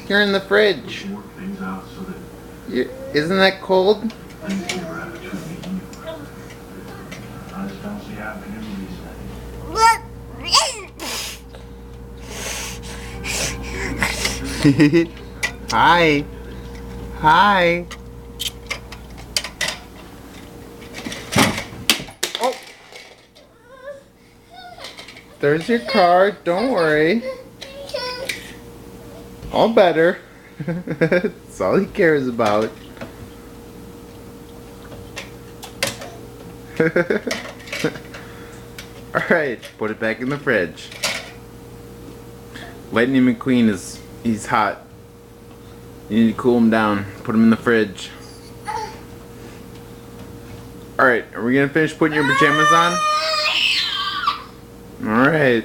You're in the fridge. Isn't that cold? Hi. Hi. Oh. There's your card. Don't worry. All better. That's all he cares about. Alright, put it back in the fridge. Lightning McQueen he's hot. You need to cool him down. Put him in the fridge. Alright, are we gonna finish putting your pajamas on? Alright.